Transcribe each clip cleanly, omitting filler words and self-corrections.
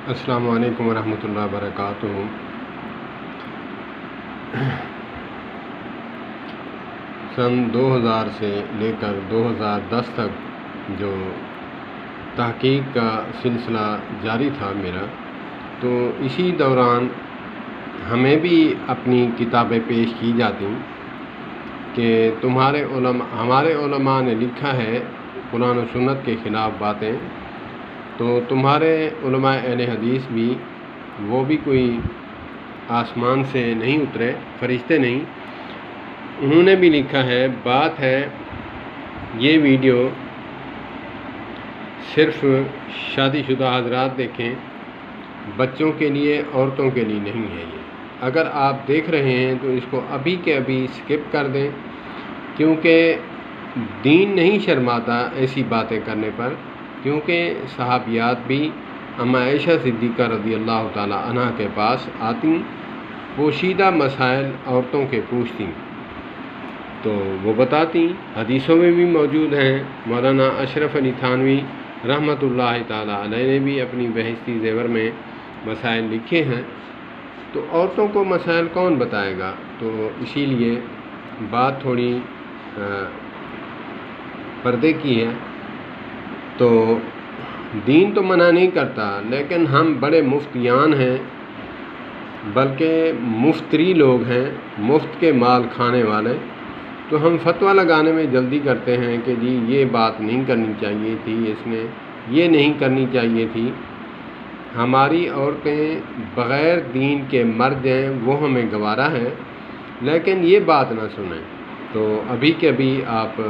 السلام علیکم ورحمۃ اللہ وبرکاتہ۔ سن 2000 سے لے کر 2010 تک جو تحقیق کا سلسلہ جاری تھا میرا، تو اسی دوران ہمیں بھی اپنی کتابیں پیش کی جاتی کہ ہمارے علماء نے لکھا ہے قرآن و سنت کے خلاف باتیں، تو تمہارے علماء اہل حدیث بھی وہ بھی کوئی آسمان سے نہیں اترے، فرشتے نہیں، انہوں نے بھی لکھا ہے۔ بات ہے یہ ویڈیو صرف شادی شدہ حضرات دیکھیں، بچوں کے لیے، عورتوں کے لیے نہیں ہے۔ یہ اگر آپ دیکھ رہے ہیں تو اس کو ابھی کے ابھی سکپ کر دیں، کیونکہ دین نہیں شرماتا ایسی باتیں کرنے پر، کیونکہ صحابیات بھی اما عائشہ صدیقہ رضی اللہ تعالی عنہ کے پاس آتی، پوشیدہ مسائل عورتوں کے پوچھتی تو وہ بتاتی، حدیثوں میں بھی موجود ہیں۔ مولانا اشرف علی تھانوی رحمۃ اللہ تعالی علیہ نے بھی اپنی بہشتی زیور میں مسائل لکھے ہیں، تو عورتوں کو مسائل کون بتائے گا؟ تو اسی لیے بات تھوڑی پردے کی ہے۔ تو دین تو منع نہیں کرتا، لیکن ہم بڑے مفتیان ہیں، بلکہ مفتری لوگ ہیں، مفت کے مال کھانے والے، تو ہم فتویٰ لگانے میں جلدی کرتے ہیں کہ جی یہ بات نہیں کرنی چاہیے تھی، اس نے یہ نہیں کرنی چاہیے تھی۔ ہماری عورتیں بغیر دین کے مر جائیں وہ ہمیں گوارا ہے، لیکن یہ بات نہ سنیں۔ تو ابھی کے ابھی آپ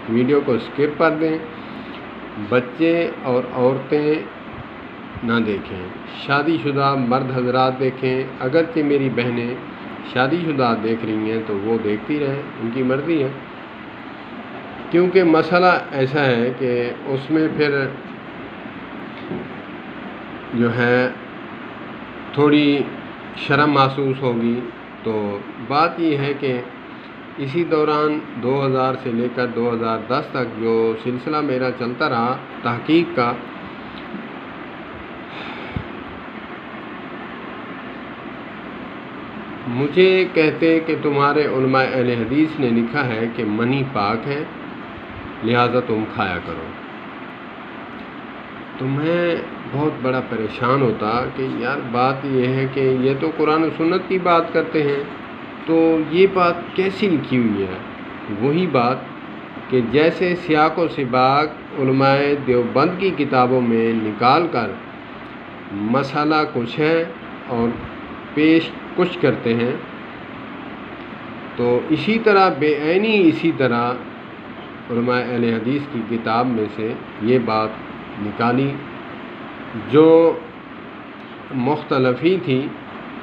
ویڈیو کو سکپ کر دیں، بچے اور عورتیں نہ دیکھیں، شادی شدہ مرد حضرات دیکھیں۔ اگرچہ میری بہنیں شادی شدہ دیکھ رہی ہیں تو وہ دیکھتی رہیں، ان کی مرضی ہے، کیونکہ مسئلہ ایسا ہے کہ اس میں پھر جو ہے تھوڑی شرم محسوس ہوگی۔ تو بات یہ ہے کہ اسی دوران 2000 سے لے کر 2010 تک جو سلسلہ میرا چلتا رہا تحقیق کا، مجھے کہتے کہ تمہارے علماء اہل حدیث نے لکھا ہے کہ منی پاک ہے، لہٰذا تم کھایا کرو۔ تو میں بہت بڑا پریشان ہوتا کہ یار بات یہ ہے کہ یہ تو قرآن و سنت کی بات کرتے ہیں، تو یہ بات کیسی لکھی ہوئی ہے؟ وہی بات کہ جیسے سیاق و سباق علماء دیوبند کی کتابوں میں نکال کر مسئلہ کچھ ہے اور پیش کچھ کرتے ہیں، تو اسی طرح بے عینی اسی طرح علماء اہل حدیث کی کتاب میں سے یہ بات نکالی جو مختلف ہی تھی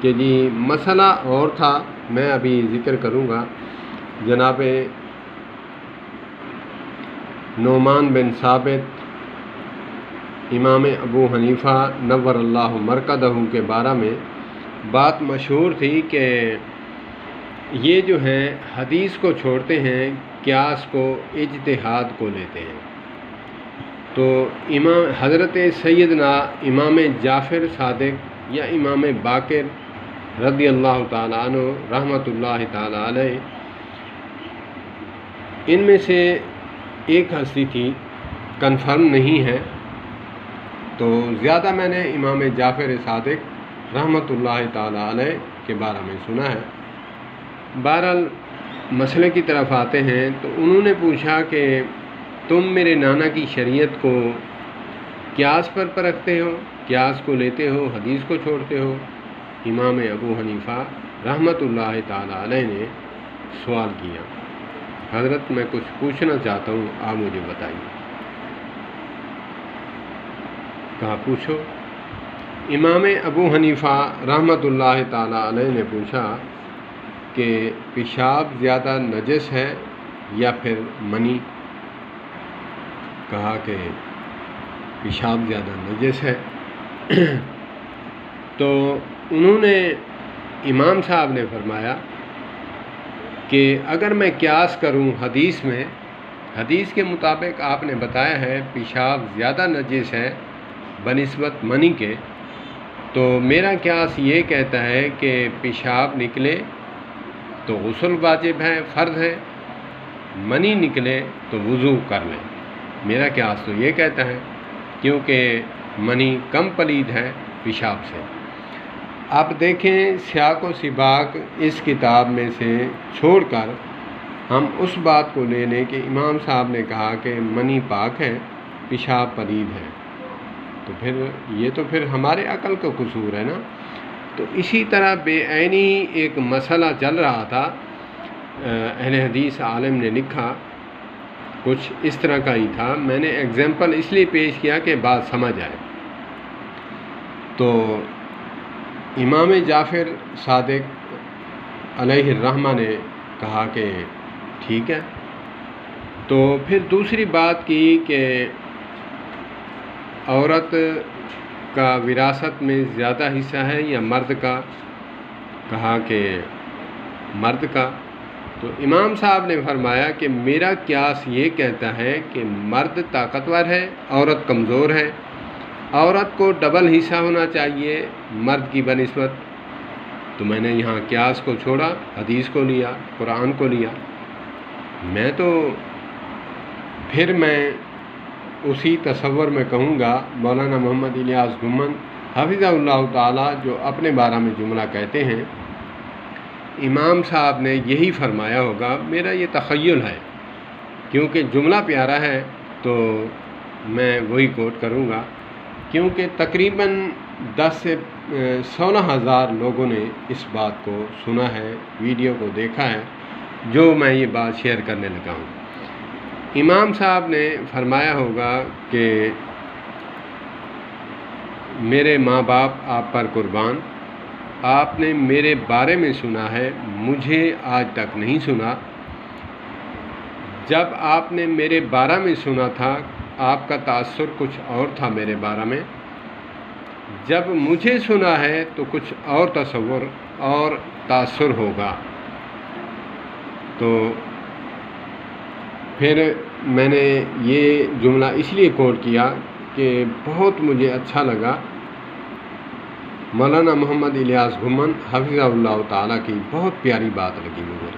کہ جی مسئلہ اور تھا۔ میں ابھی ذکر کروں گا، جناب نعمان بن ثابت امام ابو حنیفہ نور اللہ مرکزہ کے بارے میں بات مشہور تھی کہ یہ جو ہیں حدیث کو چھوڑتے ہیں، قیاس کو، اجتہاد کو لیتے ہیں۔ تو امام حضرت سیدنا امام جعفر صادق یا امام باقر رضی اللہ تعالیٰ عنہ رحمۃ اللہ تعالیٰ علیہ، ان میں سے ایک ہستی تھی، کنفرم نہیں ہے، تو زیادہ میں نے امام جعفر صادق رحمۃ اللہ تعالیٰ علیہ کے بارے میں سنا ہے۔ بہرحال مسئلے کی طرف آتے ہیں، تو انہوں نے پوچھا کہ تم میرے نانا کی شریعت کو قیاس پر پرکھتے ہو، قیاس کو لیتے ہو، حدیث کو چھوڑتے ہو؟ امام ابو حنیفہ رحمۃ اللہ تعالیٰ علیہ نے سوال کیا، حضرت میں کچھ پوچھنا چاہتا ہوں، آپ مجھے بتائیے۔ کہا پوچھو۔ امام ابو حنیفہ رحمۃ اللہ تعالیٰ علیہ نے پوچھا کہ پیشاب زیادہ نجس ہے یا پھر منی؟ کہا کہ پیشاب زیادہ نجس ہے۔ تو انہوں نے امام صاحب نے فرمایا کہ اگر میں قیاس کروں حدیث میں، حدیث کے مطابق آپ نے بتایا ہے پیشاب زیادہ نجس ہے بنسبت منی کے، تو میرا قیاس یہ کہتا ہے کہ پیشاب نکلے تو غسل واجب ہے، فرض ہے، منی نکلے تو وضو کر لیں۔ میرا قیاس تو یہ کہتا ہے، کیونکہ منی کم پلید ہے پیشاب سے۔ اب دیکھیں، سیاق و سباق اس کتاب میں سے چھوڑ کر ہم اس بات کو لے لیں کہ امام صاحب نے کہا کہ منی پاک ہے، پیشاب پلید ہے، تو پھر یہ تو پھر ہمارے عقل کا قصور ہے نا۔ تو اسی طرح بے عینی ایک مسئلہ چل رہا تھا، اہل حدیث عالم نے لکھا، کچھ اس طرح کا ہی تھا۔ میں نے ایگزامپل اس لیے پیش کیا کہ بات سمجھ آئے۔ تو امام جعفر صادق علیہ الرحمہ نے کہا کہ ٹھیک ہے۔ تو پھر دوسری بات کی کہ عورت کا وراثت میں زیادہ حصہ ہے یا مرد کا؟ کہا کہ مرد کا۔ تو امام صاحب نے فرمایا کہ میرا قیاس یہ کہتا ہے کہ مرد طاقتور ہے، عورت کمزور ہے، عورت کو ڈبل حصہ ہونا چاہیے مرد کی بنسبت۔ تو میں نے یہاں قیاس کو چھوڑا، حدیث کو لیا، قرآن کو لیا۔ میں اسی تصور میں کہوں گا، مولانا محمد الیاس گھمن حفظہ اللہ تعالی جو اپنے بارے میں جملہ کہتے ہیں، امام صاحب نے یہی فرمایا ہوگا۔ میرا یہ تخیل ہے، کیونکہ جملہ پیارا ہے تو میں وہی کوٹ کروں گا، کیونکہ تقریباً 10 سے 16 ہزار لوگوں نے اس بات کو سنا ہے، ویڈیو کو دیکھا ہے، جو میں یہ بات شیئر کرنے لگا ہوں۔ امام صاحب نے فرمایا ہوگا کہ میرے ماں باپ آپ پر قربان، آپ نے میرے بارے میں سنا ہے، مجھے آج تک نہیں سنا۔ جب آپ نے میرے بارے میں سنا تھا، آپ کا تاثر کچھ اور تھا میرے بارے میں، جب مجھے سنا ہے تو کچھ اور تصور اور تاثر ہوگا۔ تو پھر میں نے یہ جملہ اس لیے کوٹ کیا کہ بہت مجھے اچھا لگا، مولانا محمد الیاس گھمن حفظہ اللہ تعالیٰ کی بہت پیاری بات لگی مجھے۔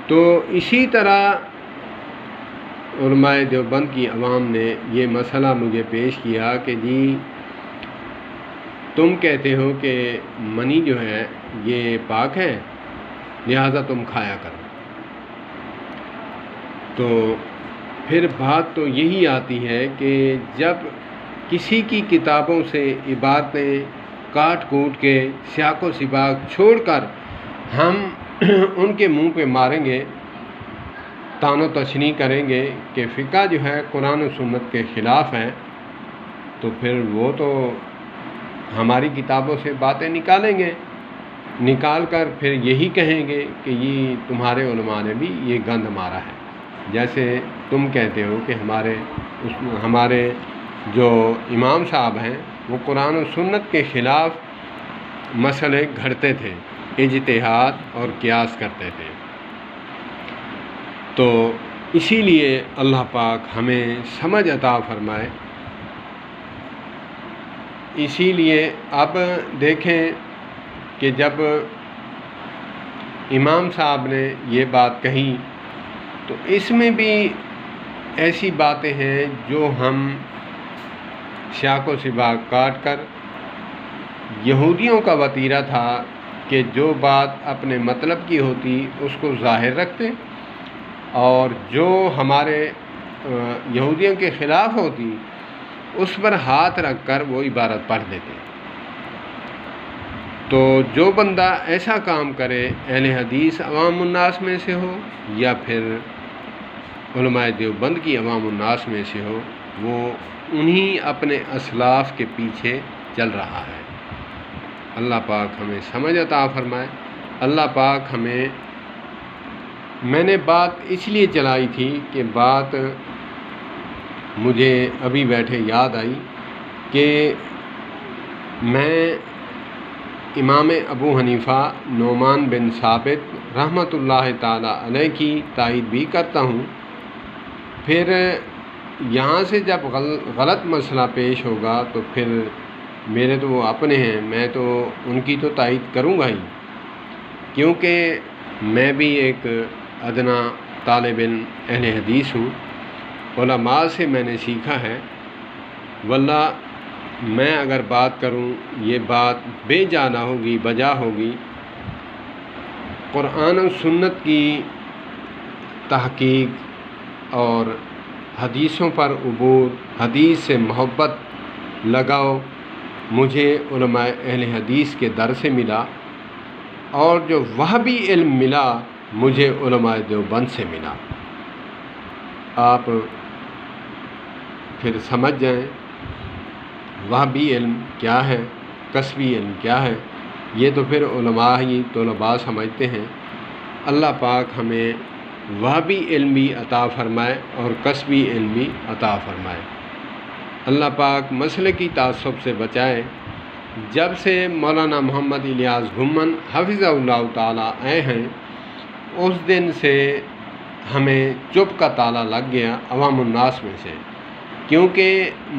تو اسی طرح علماء دیوبند کی عوام نے یہ مسئلہ مجھے پیش کیا کہ جی تم کہتے ہو کہ منی جو ہے یہ پاک ہے، لہذا تم کھایا کرو۔ تو پھر بات تو یہی آتی ہے کہ جب کسی کی کتابوں سے عبارتیں کاٹ کوٹ کے سیاق و سباق چھوڑ کر ہم ان کے منہ پہ ماریں گے، طعن و تشنیع کریں گے کہ فقہ جو ہے قرآن و سنت کے خلاف ہے، تو پھر وہ تو ہماری کتابوں سے باتیں نکالیں گے، نکال کر پھر یہی کہیں گے کہ یہ تمہارے علماء نے بھی یہ گند مارا ہے۔ جیسے تم کہتے ہو کہ ہمارے جو امام صاحب ہیں وہ قرآن و سنت کے خلاف مسئلے گھڑتے تھے، اجتہاد اور قیاس کرتے تھے۔ تو اسی لیے اللہ پاک ہمیں سمجھ عطا فرمائے۔ اسی لیے اب دیکھیں کہ جب امام صاحب نے یہ بات کہی تو اس میں بھی ایسی باتیں ہیں جو ہم سیاق و سباق کاٹ کر، یہودیوں کا وتیرہ تھا کہ جو بات اپنے مطلب کی ہوتی اس کو ظاہر رکھتے، اور جو ہمارے یہودیوں کے خلاف ہوتی اس پر ہاتھ رکھ کر وہ عبارت پڑھ دیتے۔ تو جو بندہ ایسا کام کرے، اہل حدیث عوام الناس میں سے ہو یا پھر علماء دیوبند کی عوام الناس میں سے ہو، وہ انہی اپنے اسلاف کے پیچھے چل رہا ہے۔ اللہ پاک ہمیں سمجھ عطا فرمائے۔ اللہ پاک ہمیں، میں نے بات اس لیے چلائی تھی کہ بات مجھے ابھی بیٹھے یاد آئی کہ میں امام ابو حنیفہ نعمان بن ثابت رحمۃ اللہ تعالی علیہ کی تائید بھی کرتا ہوں۔ پھر یہاں سے جب غلط مسئلہ پیش ہوگا تو پھر میرے تو وہ اپنے ہیں، میں تو ان کی تو تائید کروں گا ہی، کیونکہ میں بھی ایک ادنا طالب علم اہل حدیث ہوں، علماء سے میں نے سیکھا ہے۔ واللہ میں اگر بات کروں، یہ بات بے جا نہ ہوگی، بجا ہوگی۔ قرآن و سنت کی تحقیق اور حدیثوں پر عبور، حدیث سے محبت، لگاؤ مجھے علماء اہل حدیث کے در سے ملا، اور جو وہابی علم ملا مجھے علماء دیوبند سے ملا۔ آپ پھر سمجھ جائیں وہابی علم کیا ہے، کسبی علم کیا ہے، یہ تو پھر علماء ہی طلباء سمجھتے ہیں۔ اللہ پاک ہمیں وہابی علم بھی عطا فرمائے اور کسبی علم بھی عطا فرمائے۔ اللہ پاک مسلکی تعصب سے بچائے۔ جب سے مولانا محمد الیاس گھمن حفظہ اللہ تعالیٰ آئے ہیں، اس دن سے ہمیں چپ کا تالا لگ گیا عوام الناس میں سے، کیونکہ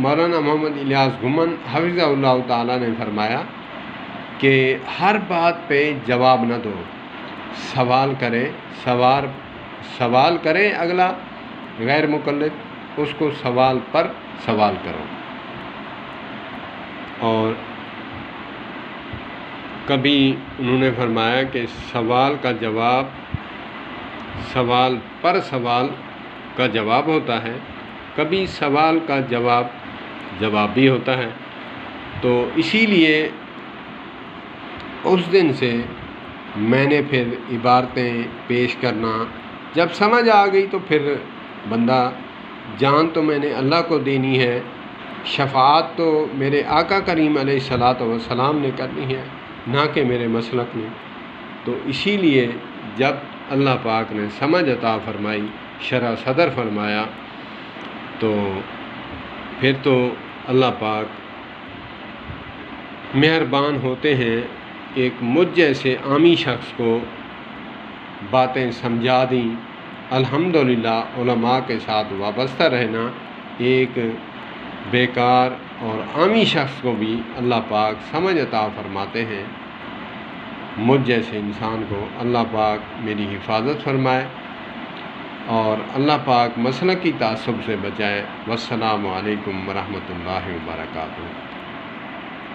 مولانا محمد الیاس گھمن حفظہ اللہ تعالیٰ نے فرمایا کہ ہر بات پہ جواب نہ دو، سوال کرے اگلا غیر مقلد، اس کو سوال پر سوال کرو۔ اور کبھی انہوں نے فرمایا کہ سوال کا جواب سوال پر سوال کا جواب ہوتا ہے، کبھی سوال کا جواب بھی ہوتا ہے۔ تو اسی لیے اس دن سے میں نے پھر عبارتیں پیش کرنا جب سمجھ آ گئی، تو پھر بندہ جان تو میں نے اللہ کو دینی ہے، شفاعت تو میرے آقا کریم علیہ الصلاۃ والسلام نے کرنی ہے، نہ کہ میرے مسلک میں۔ تو اسی لیے جب اللہ پاک نے سمجھ عطا فرمائی، شرح صدر فرمایا، تو پھر تو اللہ پاک مہربان ہوتے ہیں، ایک مجھ جیسے عامی شخص کو باتیں سمجھا دیں۔ الحمدللہ علماء کے ساتھ وابستہ رہنا ایک بیکار اور عامی شخص کو بھی اللہ پاک سمجھ عطا فرماتے ہیں۔ مجھ جیسے انسان کو اللہ پاک میری حفاظت فرمائے اور اللہ پاک مسلکی تعصب سے بچائے۔ والسلام علیکم ورحمۃ اللہ وبرکاتہ۔